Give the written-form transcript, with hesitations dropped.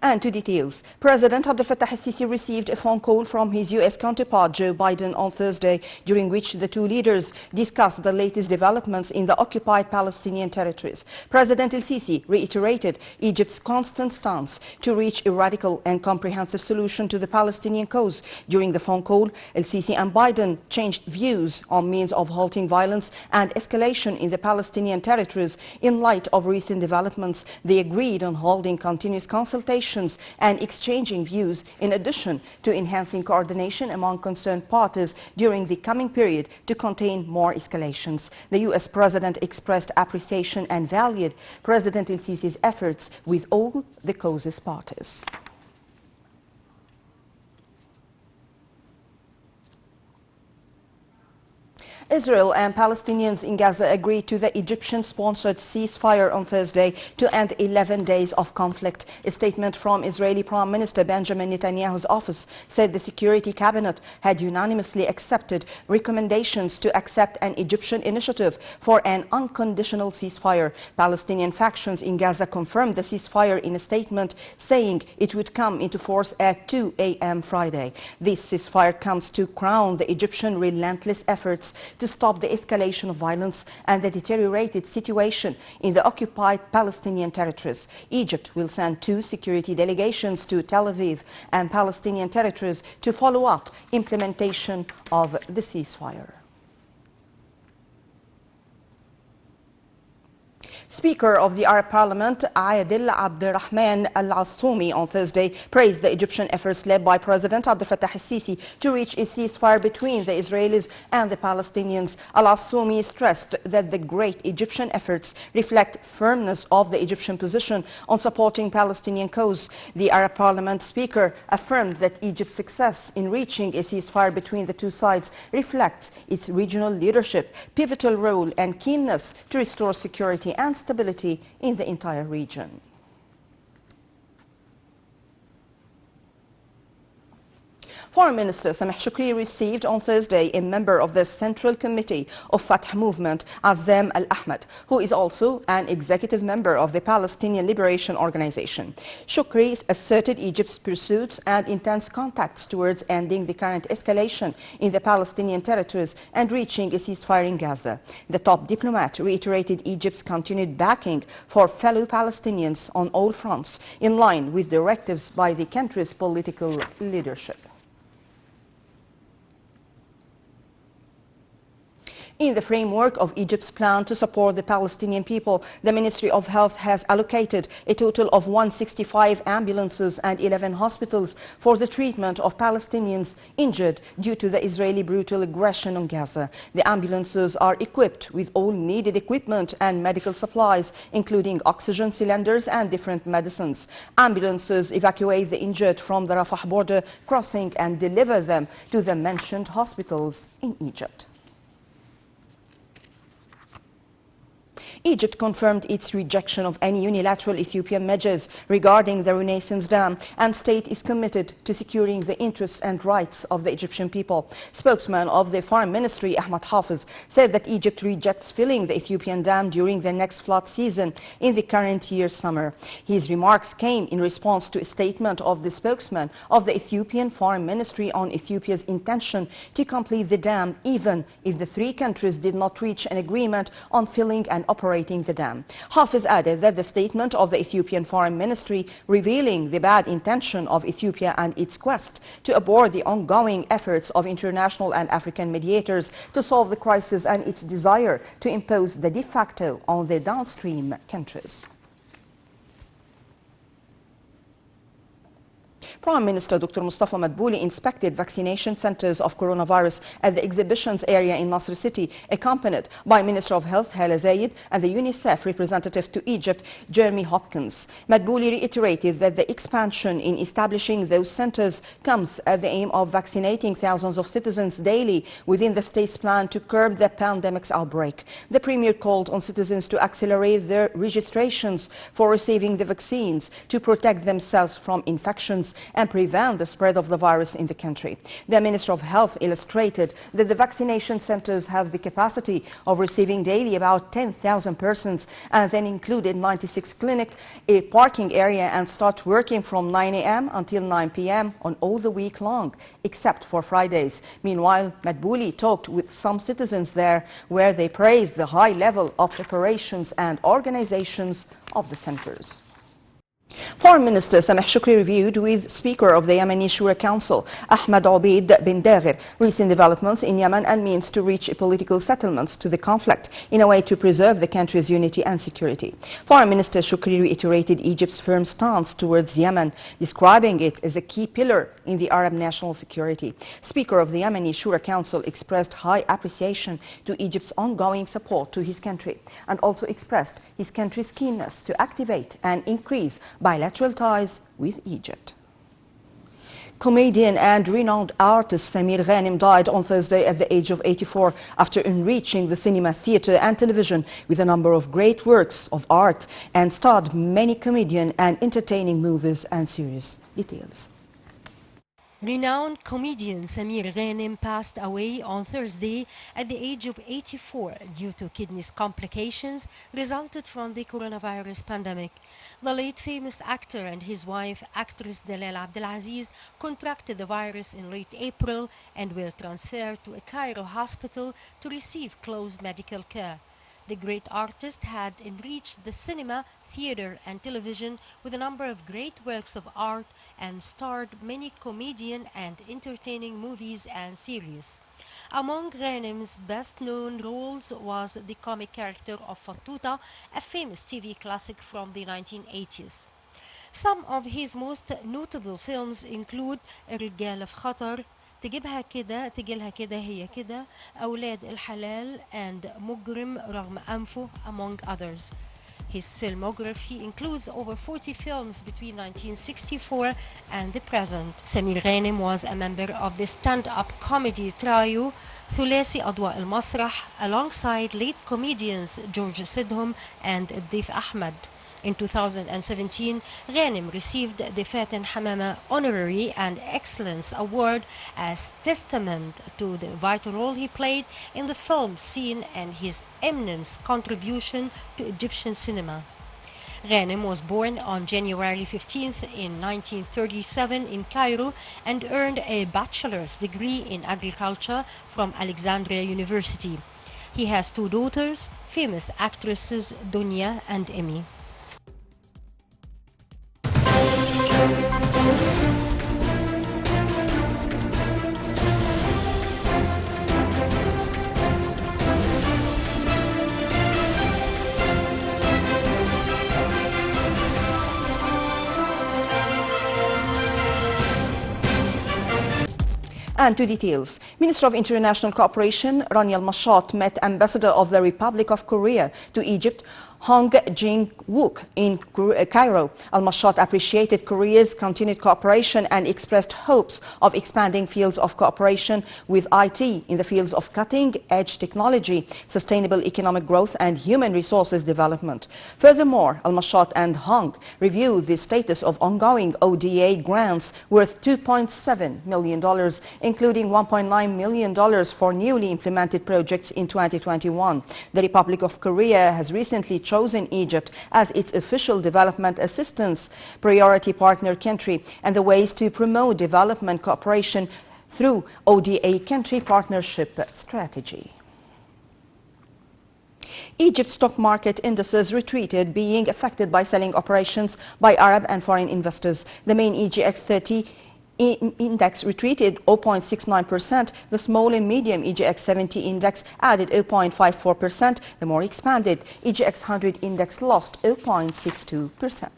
And to details, President Abdel Fattah al-Sisi received a phone call from his U.S. counterpart Joe Biden on Thursday, during which the two leaders discussed the latest developments in the occupied Palestinian territories. President al-Sisi reiterated Egypt's constant stance to reach a radical and comprehensive solution to the Palestinian cause. During the phone call, al-Sisi and Biden changed views on means of halting violence and escalation in the Palestinian territories. In light of recent developments, they agreed on holding continuous consultations and exchanging views, in addition to enhancing coordination among concerned parties during the coming period to contain more escalations. The U.S. President expressed appreciation and valued President al-Sisi's efforts with all the causes parties. Israel and Palestinians in Gaza agreed to the Egyptian-sponsored ceasefire on Thursday to end 11 days of conflict. A statement from Israeli Prime Minister Benjamin Netanyahu's office said the Security Cabinet had unanimously accepted recommendations to accept an Egyptian initiative for an unconditional ceasefire. Palestinian factions in Gaza confirmed the ceasefire in a statement, saying it would come into force at 2 a.m. Friday. This ceasefire comes to crown the Egyptian relentless efforts to stop the escalation of violence and the deteriorated situation in the occupied Palestinian territories. Egypt will send 2 security delegations to Tel Aviv and Palestinian territories to follow up implementation of the ceasefire. Speaker of the Arab Parliament, Adel Abdurrahman Al-Assoumi, on Thursday praised the Egyptian efforts led by President Abdel Fattah al-Sisi to reach a ceasefire between the Israelis and the Palestinians. Al-Assoumi stressed that the great Egyptian efforts reflect firmness of the Egyptian position on supporting Palestinian cause. The Arab Parliament Speaker affirmed that Egypt's success in reaching a ceasefire between the two sides reflects its regional leadership, pivotal role and keenness to restore security and stability in the entire region. Foreign Minister Sameh Shoukry received on Thursday a member of the Central Committee of Fatah Movement, Azam Al-Ahmad, who is also an executive member of the Palestinian Liberation Organization. Shoukry asserted Egypt's pursuits and intense contacts towards ending the current escalation in the Palestinian territories and reaching a ceasefire in Gaza. The top diplomat reiterated Egypt's continued backing for fellow Palestinians on all fronts, in line with directives by the country's political leadership. In the framework of Egypt's plan to support the Palestinian people, the Ministry of Health has allocated a total of 165 ambulances and 11 hospitals for the treatment of Palestinians injured due to the Israeli brutal aggression on Gaza. The ambulances are equipped with all needed equipment and medical supplies, including oxygen cylinders and different medicines. Ambulances evacuate the injured from the Rafah border crossing and deliver them to the mentioned hospitals in Egypt. Egypt confirmed its rejection of any unilateral Ethiopian measures regarding the Renaissance Dam and state is committed to securing the interests and rights of the Egyptian people. Spokesman of the Foreign Ministry, Ahmad Hafiz, said that Egypt rejects filling the Ethiopian dam during the next flood season in the current year's summer. His remarks came in response to a statement of the spokesman of the Ethiopian Foreign Ministry on Ethiopia's intention to complete the dam even if the 3 countries did not reach an agreement on filling and operating the dam. Hafiz added that the statement of the Ethiopian Foreign Ministry revealing the bad intention of Ethiopia and its quest to abort the ongoing efforts of international and African mediators to solve the crisis and its desire to impose the de facto on the downstream countries. Prime Minister Dr. Mustafa Madbouli inspected vaccination centers of coronavirus at the exhibitions area in Nasr City, accompanied by Minister of Health Hala Zayed and the UNICEF representative to Egypt, Jeremy Hopkins. Madbouli reiterated that the expansion in establishing those centers comes at the aim of vaccinating thousands of citizens daily within the state's plan to curb the pandemic's outbreak. The Premier called on citizens to accelerate their registrations for receiving the vaccines to protect themselves from infections and prevent the spread of the virus in the country. The Minister of Health illustrated that the vaccination centers have the capacity of receiving daily about 10,000 persons, and then included 96 clinics, a parking area, and start working from 9 a.m. until 9 p.m. on all the week long, except for Fridays. Meanwhile, Madbouli talked with some citizens there, where they praised the high level of preparations and organizations of the centers. Foreign Minister Sameh Shukri reviewed with Speaker of the Yemeni Shura Council, Ahmed Obeid bin Dagher, recent developments in Yemen and means to reach political settlements to the conflict in a way to preserve the country's unity and security. Foreign Minister Shukri reiterated Egypt's firm stance towards Yemen, describing it as a key pillar in the Arab national security. Speaker of the Yemeni Shura Council expressed high appreciation to Egypt's ongoing support to his country and also expressed his country's keenness to activate and increase bilateral ties with Egypt. Comedian and renowned artist Samir Ghanem died on Thursday at the age of 84 after enriching the cinema, theatre and television with a number of great works of art and starred many comedian and entertaining movies and series. Details. Renowned comedian Samir Ghanem passed away on Thursday at the age of 84 due to kidney complications resulted from the coronavirus pandemic. The late famous actor and his wife, actress Dalal Abdelaziz, contracted the virus in late April and were transferred to a Cairo hospital to receive close medical care. The great artist had enriched the cinema, theatre and television with a number of great works of art and starred many comedian and entertaining movies and series. Among Ghanem's best-known roles was the comic character of Fattuta, a famous TV classic from the 1980s. Some of his most notable films include الرجال في خطر, تجيبها كده تجيلها كده هي كده, أولاد الحلال and مجرم رغم أنفه, among others. His filmography includes over 40 films between 1964 and the present. Samir Ghanem was a member of the stand-up comedy trio ثلاثي أضواء المسرح alongside late comedians George Sidhom and Dave Ahmed. In 2017, Ghanem received the Faten Hamama Honorary and Excellence Award as testament to the vital role he played in the film scene and his eminent contribution to Egyptian cinema. Ghanem was born on January 15th in 1937 in Cairo and earned a bachelor's degree in agriculture from Alexandria University. He has two daughters, famous actresses Dunya and Emmy. And to details. Minister of International Cooperation Rani Al-Mashat met Ambassador of the Republic of Korea to Egypt, Hong Jing-wook, in Cairo. Al-Mashat appreciated Korea's continued cooperation and expressed hopes of expanding fields of cooperation with IT in the fields of cutting-edge technology, sustainable economic growth and human resources development. Furthermore, Al-Mashat and Hong reviewed the status of ongoing ODA grants worth $2.7 million, including $1.9 million for newly implemented projects in 2021. The Republic of Korea has recently chosen Egypt as its official development assistance priority partner country and the ways to promote development cooperation through ODA country partnership strategy. Egypt's stock market indices retreated, being affected by selling operations by Arab and foreign investors. The main EGX 30 index retreated 0.69%. The small and medium EGX 70 index added 0.54%. The more expanded EGX 100 index lost 0.62%.